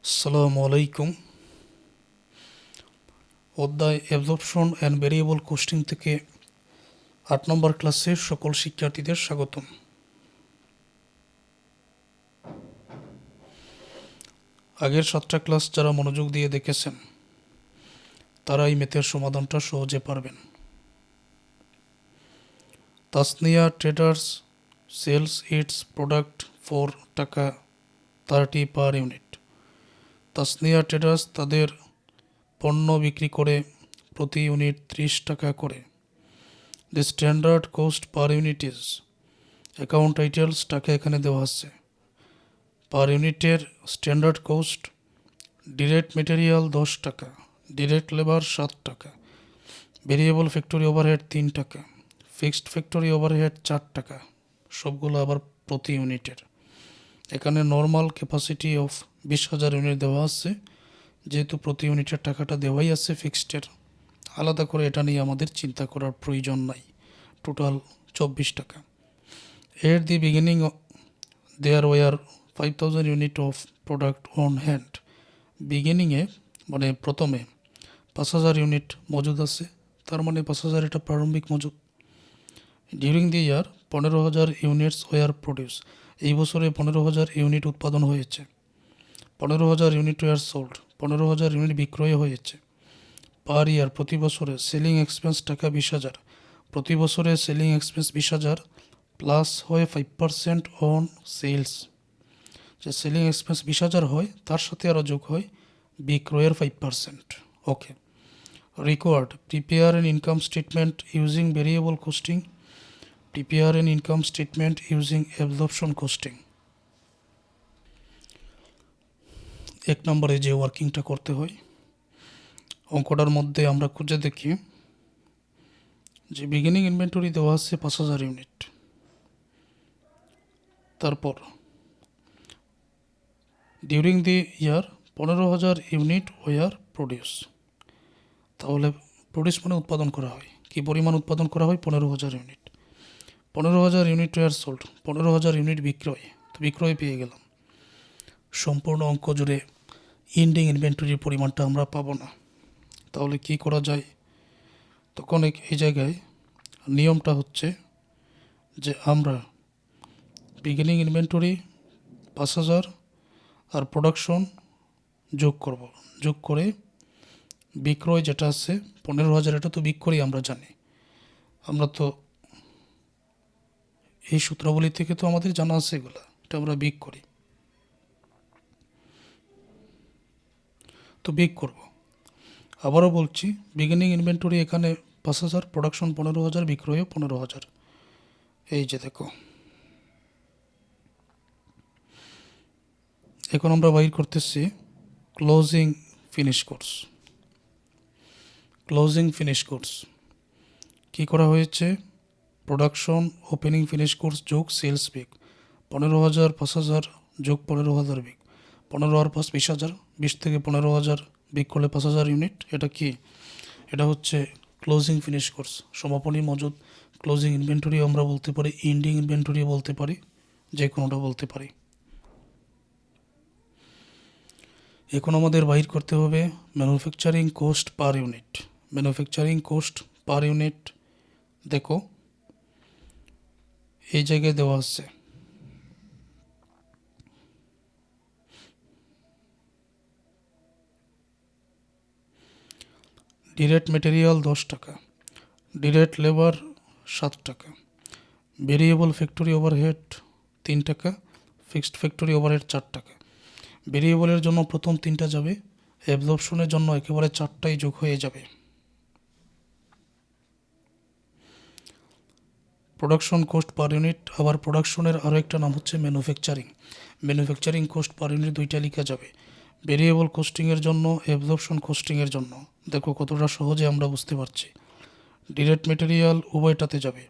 আসসালামু আলাইকুম। অধ্যায় অ্যাবজর্পশন অ্যান্ড ভেরিয়েবল কোস্টিং থেকে 8 নম্বর ক্লাসের সকল শিক্ষার্থীদের স্বাগতম। আগের 7টা ক্লাস যারা মনোযোগ দিয়ে দেখেছেন তারা এই ম্যাথের সমাধানটা সহজে পারবেন। Tasnia traders sells its product for taka 30 per unit. Tasnia traders তাদের পণ্য বিক্রি করে প্রতি ইউনিট 30 টাকা করে। The standard coast per unit is, account titles টাকা এখানে দেওয়া আছে। পার ইউনিটের স্ট্যান্ডার্ড কোস্ট, ডিরেক্ট মেটেরিয়াল 10 টাকা, ডিরেক্ট লেবার 7 টাকা, ভেরিয়েবল ফ্যাক্টরি ওভারহেড 3 টাকা, ফিক্সড ফ্যাক্টরি ওভারহেড 4 টাকা, সবগুলো আবার প্রতি ইউনিটের। এখানে নর্মাল ক্যাপাসিটি অফ 20,000 ইউনিট দেওয়া আছে, যেহেতু প্রতি ইউনিটের টাকাটা দেওয়াই আছে ফিক্সডের, আলাদা করে এটা নিয়ে আমাদের চিন্তা করার প্রয়োজন নাই। টোটাল 24 টাকা। At the beginning there were 5,000 unit of product on hand. বিগিনিংয়ে মানে প্রথমে 5,000 ইউনিট মজুদ আছে, তার মানে 5,000 এটা প্রারম্ভিক মজুদ। During the year 15,000 units were produce. এই বছরে 15,000 ইউনিট উৎপাদন হয়েছে। 15,000 ইউনিট ওয়ার সোল্ড, 15,000 ইউনিট বিক্রয় হয়েছে। পার ইয়ার প্রতি বছরে সেলিং এক্সপেন্স টাকা 20,000, প্রতি বছরে সেলিং এক্সপেন্স 20,000 প্লাস হয় 5% অন সেলস। যে সেলিং এক্সপেন্স 20,000 হয় তার সাথে আরও যোগ হয় বিক্রয়ের 5%। Okay. Required prepare an income statement using variable costing, prepare an income statement using absorption costing. 1 নম্বরে যে ওয়ার্কিংটা করতে হয়, অঙ্কটার মধ্যে আমরা খুঁজে দেখি যে বিগিনিং ইনভেন্টরি দেওয়া আছে 5,000 ইউনিট, তারপর during the year 15,000 unit were produce. তাহলে প্রডিউস মানে উৎপাদন করা হয়, কি পরিমাণ উৎপাদন করা হয়? 15,000 unit. 15,000 unit were sold, 15,000 unit বিক্রয়, তো বিক্রয় পেয়ে গেলাম। সম্পূর্ণ অঙ্ক জুড়ে ইন্ডিং ইনভেন্টরির পরিমাণটা আমরা পাবো না, তাহলে কি করা যায়? তখন এই জায়গায় নিয়মটা হচ্ছে যে আমরা বিগিনিং ইনভেন্টরি 5,000 আর প্রোডাকশন যোগ করব, যোগ করে বিক্রয় যেটা আছে 15,000, এটা তো বিক্রয় আমরা জানি, আমরা তো এই সূত্রাবলী থেকে তো আমাদের জানা আছে এগুলো, এটা আমরা বিগ করি, তো বিগ করব। আবারও বলছি, বিগিনিং ইনভেন্টরি এখানে 5,000, প্রোডাকশন 15,000, বিক্রয়ও 15,000। এই যে দেখো, এখন আমরা বাইর করতেছি closing finish course. Closing finish course কী করা হয়েছে? প্রোডাকশন ওপেনিং ফিনিশ কোর্স যোগ সেলস বিগ, 15,000 5,000 যোগ 15,000 বিগ, 15 আর 5 20,000, 20 থেকে 15,000 বিগ করলে 5,000 ইউনিট। এটা কি? এটা হচ্ছে ক্লোজিং ফিনিশ কোর্স, সমাপনী মজুদ। ক্লোজিং ইনভেন্টরি আমরা বলতে পারি, ইন্ডিং ইনভেন্টরি বলতে পারি, যে কোনোটা বলতে পারি। এখন আমাদের বাইর করতে হবে manufacturing coast per unit. Manufacturing coast per unit দেখো এই জায়গায় দেওয়া আছে, ডিরেক্ট মেটেরিয়াল 10 টাকা, ডিরেক্ট লেবার 7 টাকা, ভেরিয়েবল ফ্যাক্টরি ওভারহেড 3 টাকা, ফিক্সড ফ্যাক্টরি ওভারহেড 4 টাকা। ভেরিয়েবলের জন্য প্রথম 3টা যাবে, অ্যাবজর্পশনের জন্য একেবারে 4টাই যোগ হয়ে যাবে। প্রোডাকশন কোস্ট পার ইউনিট, আবার প্রোডাকশনের আরও একটা নাম হচ্ছে manufacturing. Manufacturing coast per unit 2টা লেখা যাবে, ভেরিয়েবল কোস্টিংয়ের জন্য, অ্যাবজর্পশন কোস্টিংয়ের জন্য। দেখো কতটা সহজে আমরা বুঝতে পারছি। ডিরেক্ট মেটেরিয়াল উভয়টাতে যাবে,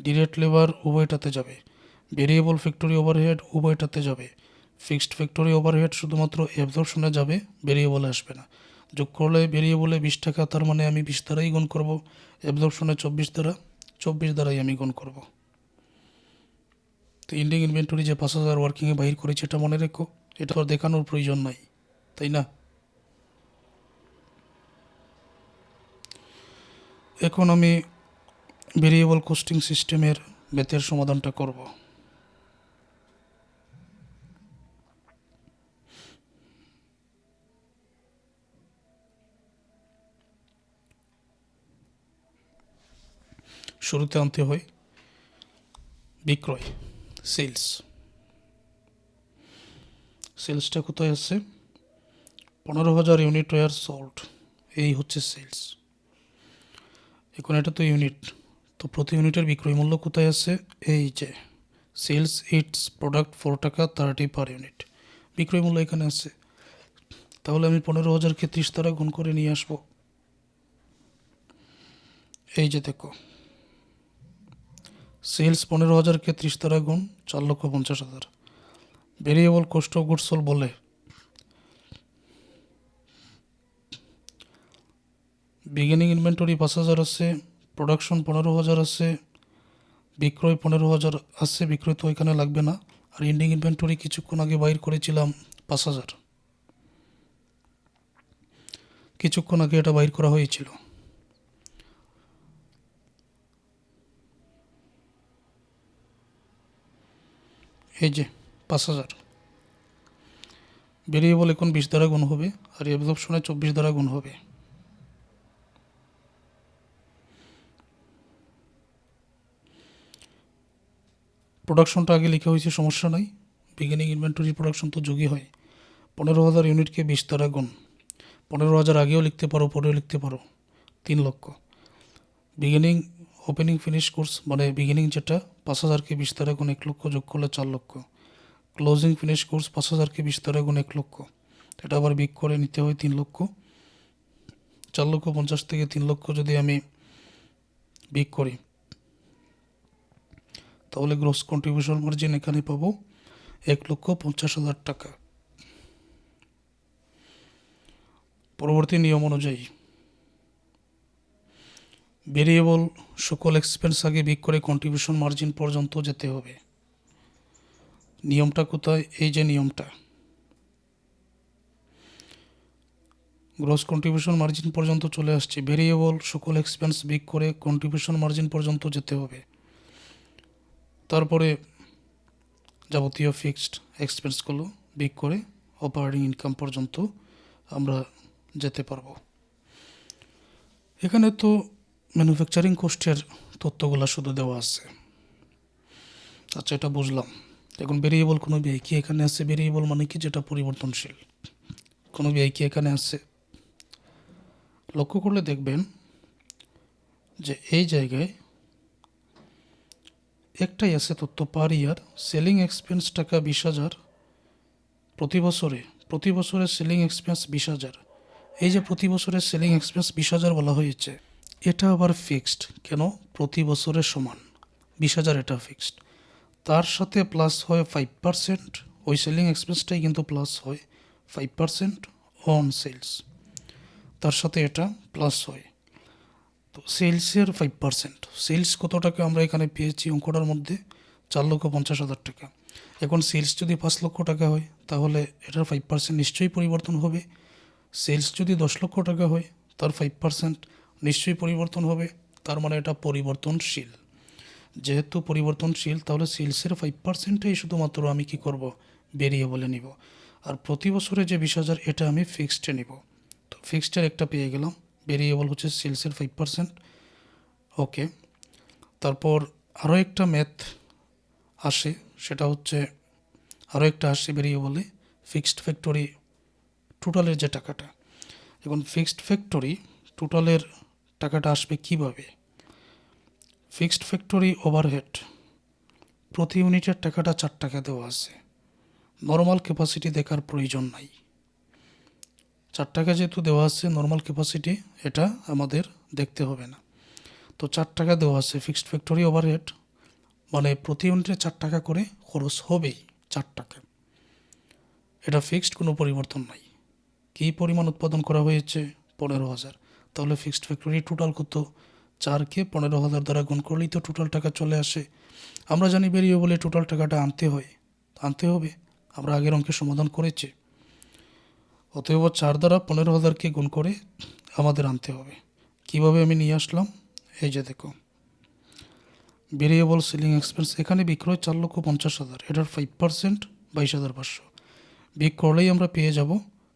ডিরেক্ট লেবার উভয়টাতে যাবে, ভেরিয়েবল ফ্যাক্টরি ওভারহেড উভয়টাতে যাবে, ফিক্সড ফ্যাক্টরি ওভারহেড শুধুমাত্র অ্যাবজর্পশনে যাবে, ভেরিয়েবলে আসবে না। যোগ করলে ভেরিয়েবলে 20 টাকা, তার মানে আমি 20 দ্বারাই গুণ করব, অ্যাবজর্পশনে 24 দ্বারাই আমি গুণ করব। তো ইন্ডিং ইনভেন্টরি যে 5,000 ওয়ার্কিংয়ে বাহির করেছি এটা মনে রেখো, এটা আর দেখানোর প্রয়োজন নাই। তাই না? এখন আমি ভেরিয়েবল কস্টিং সিস্টেমের ম্যাথের সমাধানটা করব। শুরুতে আনতে হয় বিক্রয়, সেলস। সেলসটা কোথায় আছে? 15,000 ইউনিট ওয়ার সোল্ড, এই হচ্ছে সেলস। এখন এটা তো ইউনিট, তো প্রতি ইউনিটের বিক্রয় মূল্য কোথায় আছে? এই যে সেলস ইটস প্রোডাক্ট 4 টাকা 30 পার ইউনিট, বিক্রয় মূল্য এখানে আছে। তাহলে আমি 15,000কে 30 দ্বারা গুণ করে নিয়ে আসবো। এই যে দেখো, সেলস 15,000কে 30 দ্বারা গুণ 4,50,000। Variable cost of goods sold বলে বিগিনিং ইনভেন্টরি 5,000 আছে, প্রোডাকশন 15,000 আছে, বিক্রয় 15,000 আছে, বিক্রয় তো এখানে লাগবে না। আর এন্ডিং ইনভেন্টরি কিছুক্ষণ আগে বাইর করেছিলাম 5,000, কিছুক্ষণ আগে এটা বাইর করা হয়েছিল। এই যে 5,000। ভেরিয়েবল এখন 20 দ্বারা গুণ হবে, আর অ্যাবজর্পশনে 24 দ্বারা গুণ হবে। প্রোডাকশনটা আগে লেখা হয়েছে, সমস্যা নাই। বিগিনিং ইনভেন্টরি প্রোডাকশন তো যোগই হয়। 15,000 ইউনিটকে 20 দ্বারা গুণ, 15,000 আগেও লিখতে পারো, পরেও লিখতে পারো, 3 লক্ষ। বিগিনিং ওপেনিং ফিনিশ কোর্স মানে বিগিনিং যেটা 5,000কে 20 দ্বারা গুণ 1 লক্ষ, যোগ করলে 4 লক্ষ। ক্লোজিং ফিনিশ কোর্স 5,000কে 20 দ্বারা গুণ 1 লক্ষ, এটা আবার বিগ করে নিতে হয় 3 লক্ষ। 4,50,000 থেকে 3 লক্ষ যদি আমি বিগ করি, তাহলে গ্রস কন্ট্রিবিউশন মার্জিন এখানে পাবো 1,50,000 টাকা। পরবর্তী নিয়ম অনুযায়ী ভেরিয়েবল সকল এক্সপেন্স আগে বিগ করে কন্ট্রিবিউশন মার্জিন পর্যন্ত যেতে হবে। নিয়মটা কোথায়? এই যে নিয়মটা, গ্রস কন্ট্রিবিউশন মার্জিন পর্যন্ত চলে আসছে। ভেরিয়েবল সকল এক্সপেন্স বিগ করে কন্ট্রিবিউশন মার্জিন পর্যন্ত যেতে হবে। তারপরে যাবতীয় ফিক্সড এক্সপেন্সগুলো বিগ করে অপারেটিং ইনকাম পর্যন্ত আমরা যেতে পারবো। এখানে তো ম্যানুফ্যাকচারিং কস্টের তথ্যগুলো শুধু দেওয়া আছে। আচ্ছা, এটা বুঝলাম। এখন ভেরিয়েবল কোনো ব্যয় কি এখানে আছে? ভেরিয়েবল মানে কি? যেটা পরিবর্তনশীল। কোনো ব্যয় কি এখানে আছে? লক্ষ্য করলে দেখবেন যে এই জায়গায় একটাই আছে তথ্য, পার ইয়ার সেলিং এক্সপেন্স টাকা 20,000, প্রতি বছরে সেলিং এক্সপেন্স 20,000। এই যে প্রতি বছরের সেলিং এক্সপেন্স 20,000 বলা হয়েছে, এটা আবার ফিক্সড। কেন? প্রতি বছরের সমান 20,000, এটা ফিক্সড। তার সাথে প্লাস হয় 5%, ওই সেলিং এক্সপেন্সটাই কিন্তু প্লাস হয় 5% অন সেলস, তার সাথে এটা প্লাস হয়। তো সেলসের 5%, সেলস কত টাকা আমরা এখানে পেয়েছি অঙ্কটার মধ্যে? 4,50,000 টাকা। এখন সেলস যদি 5 লক্ষ টাকা হয়, তাহলে এটার 5% নিশ্চয়ই পরিবর্তন হবে। সেলস যদি 10 লক্ষ টাকা হয়, তার 5% নিশ্চয়ই পরিবর্তন হবে। তার মানে এটা পরিবর্তনশীল। যেহেতু পরিবর্তনশীল, তাহলে সেলসের 5%টাই শুধুমাত্র আমি কি করব? ভেরিয়েবলে নিব। আর প্রতি বছরে যে 20,000, এটা আমি ফিক্সডে নিব। তো ফিক্সডের একটা পেয়ে গেলাম, ভেরিয়েবল হচ্ছে সেলসের 5%। ওকে, তারপর আরও একটা ম্যাথ আসে, সেটা হচ্ছে আরও একটা আসে ভেরিয়েবলে ফিক্সড ফ্যাক্টরি টোটালের যে টাকাটা। এখন ফিক্সড ফ্যাক্টরি টোটালের টাকাটা আসবে কিভাবে? ফিক্সড ফ্যাক্টরি ওভারহেড প্রতি ইউনিটের টাকাটা 4 টাকা দেওয়া আছে। নর্মাল ক্যাপাসিটি দেখার প্রয়োজন নাই, 4 টাকা যেহেতু দেওয়া আছে, নর্মাল ক্যাপাসিটি এটা আমাদের দেখতে হবে না। তো 4 টাকা দেওয়া আছে ফিক্সড ফ্যাক্টরি ওভারহেড, মানে প্রতি ইউনিটে 4 টাকা করে খরচ হবেই, 4 টাকা। এটা ফিক্সড, কোনো পরিবর্তন নাই। কী পরিমাণ উৎপাদন করা হয়েছে? 15,000। তাহলে ফিক্সড ফ্যাক্টরি টোটাল কত? 4কে 15,000 দ্বারা গুণ করলেই তো টোটাল টাকা চলে আসে। আমরা জানি ভেরিয়েবলে টোটাল টাকাটা আনতে হবে। আমরা আগের অঙ্কের সমাধান করেছি। অতএব 4 দ্বারা 15,000কে গুণ করে আমাদের আনতে হবে। কিভাবে আমি নিয়ে আসলাম, এই যে দেখো, ভেরিয়েবল সেলিং এক্সপেন্স, এখানে বিক্রয় 4,50,000, এটার 5% 22,500, বিক করলেই আমরা পেয়ে যাব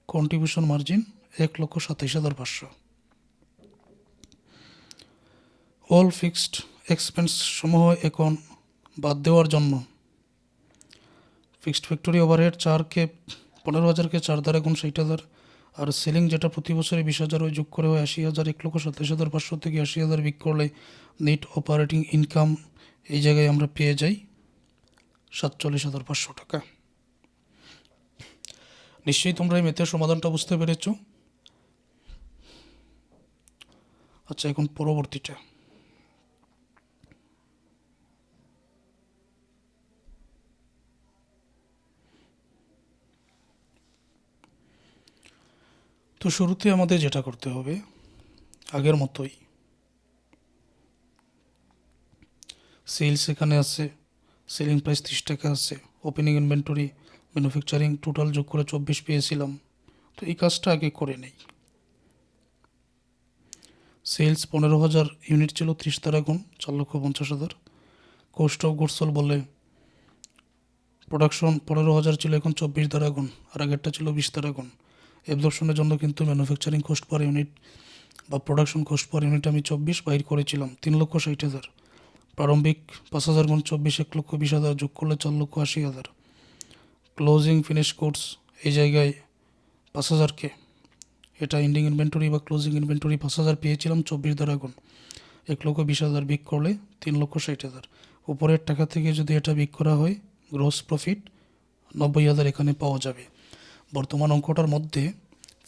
contribution margin 1,27,500। All fixed expense সমূহ এখন বাদ দেওয়ার জন্য ফিক্সড ফ্যাক্টরি ওভারহেড 15,000কে 4 দ্বারা গুণ 60,000, আর সেলিং যেটা প্রতি বছরে 20,000 ওই যোগ করে হয় 80,000, 1,27,500 থেকে 80,000 বিক করলে নেট অপারেটিং ইনকাম এই জায়গায় আমরা পেয়ে যাই 47,500 টাকা। নিশ্চয়ই তোমরা এই ম্যাথের সমাধানটা বুঝতে পেরেছ। আচ্ছা, এখন পরবর্তীটা। তো শুরুতে আমাদের যেটা করতে হবে আগের মতোই, সেলস এখানে আছে, সেলিং প্রাইস 30 টাকা আছে, ওপেনিং ইনভেন্টরি, ম্যানুফ্যাকচারিং টোটাল যোগ করে 24 পেয়েছিলাম। তো এই কাজটা আগে করে নেই। সেলস 15,000 ইউনিট ছিল, 30 দ্বারা গুণ 4,50,000। কস্ট অফ গুডস সোল্ড বলে প্রোডাকশন 15,000 ছিল, এখন 24 দ্বারা গুণ, আর আগেরটা ছিল 20 দ্বারা গুণ। অ্যাবজর্পশনের জন্য কিন্তু ম্যানুফ্যাকচারিং কস্ট পার ইউনিট বা প্রোডাকশন কস্ট পার ইউনিট আমি 24 বাইর করেছিলাম, 3,60,000। প্রারম্ভিক 5,000 গুণ 24, 1,20,000 যোগ করলে 4,80,000। ক্লোজিং ফিনিশ কোর্স এই জায়গায় 5,000কে, এটা এন্ডিং ইনভেন্টরি বা ক্লোজিং ইনভেন্টরি 5,000 পেয়েছিলাম, 24 দ্বারা গুণ 1,20,000 বিক করলে 3,60,000। উপরের টাকা থেকে যদি এটা বিক করা হয় গ্রস প্রফিট 90,000 এখানে পাওয়া যাবে। বর্তমান অঙ্কটার মধ্যে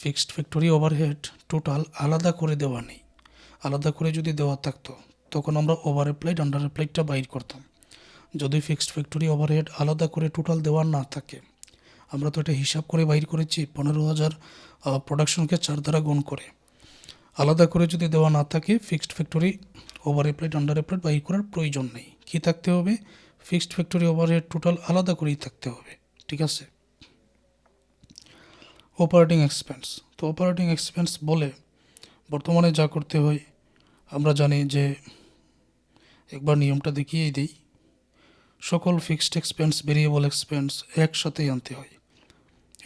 ফিক্সড ফ্যাক্টরি ওভারহেড টোটাল আলাদা করে দেওয়া নেই। আলাদা করে যদি দেওয়া থাকতো তখন আমরা ওভার অ্যাপ্লাইড আন্ডার অ্যাপ্লাইডটা বাইর করতাম। যদি ফিক্সড ফ্যাক্টরি ওভারহেড আলাদা করে টোটাল দেওয়া না থাকে, আমরা তো এটা হিসাব করে বাইর করেছি 15,000 প্রোডাকশনকে 4 দ্বারা গুণ করে। আলাদা করে যদি দেওয়া না থাকে fixed factory over applied under applied বাইর করার প্রয়োজন নেই। কী থাকতে হবে, ফিক্সড ফ্যাক্টরি ওভারহেড টোটাল আলাদা করেই থাকতে হবে। ঠিক আছে। অপারেটিং এক্সপেন্স, তো অপারেটিং এক্সপেন্স বলে বর্তমানে যা করতে হয় আমরা জানি যে, একবার নিয়মটা দেখিয়েই দিই। সকল ফিক্সড এক্সপেন্স ভেরিয়েবল এক্সপেন্স একসাথেই আনতে হয়।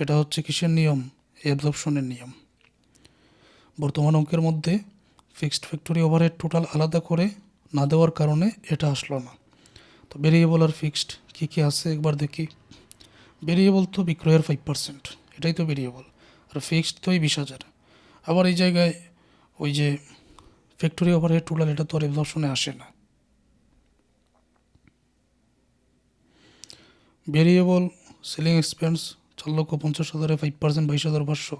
এটা হচ্ছে কিসের নিয়ম, অ্যাবজর্পশনের নিয়ম। বর্তমান অঙ্কের মধ্যে ফিক্সড ফ্যাক্টরি ওভারহেড টোটাল আলাদা করে না দেওয়ার কারণে এটা আসলো না। তো ভেরিয়েবল আর ফিক্সড কী কী আছে একবার দেখি। ভেরিয়েবল তো বিক্রয়ের 5%, এটাই তো ভেরিয়েবল, আর ফিক্সড তো এই 20,000। আবার এই জায়গায় ওই যে ফ্যাক্টরি ওভারহেড টোটাল, এটা তো আর অ্যাবজর্পশনে আসে না। Variable selling expense 4,50,000 5% 22,500।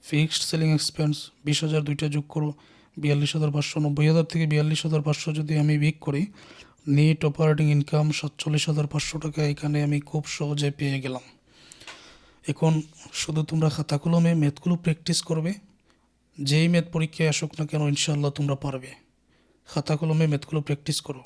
Fixed selling expense 20,000, দুইটা যোগ করো 42,500। 90,000 থেকে 42,500 যদি আমি বিক করি, নেট অপারেটিং ইনকাম 47,500 টাকা এখানে আমি খুব সহজে পেয়ে গেলাম। এখন শুধু তোমরা খাতা কলমে ম্যাথগুলো প্র্যাকটিস করবে, যেই ম্যাথ পরীক্ষায় আসুক না কেন ইনশাআল্লাহ তোমরা পারবে। খাতা কলমে ম্যাথগুলো প্র্যাকটিস করো।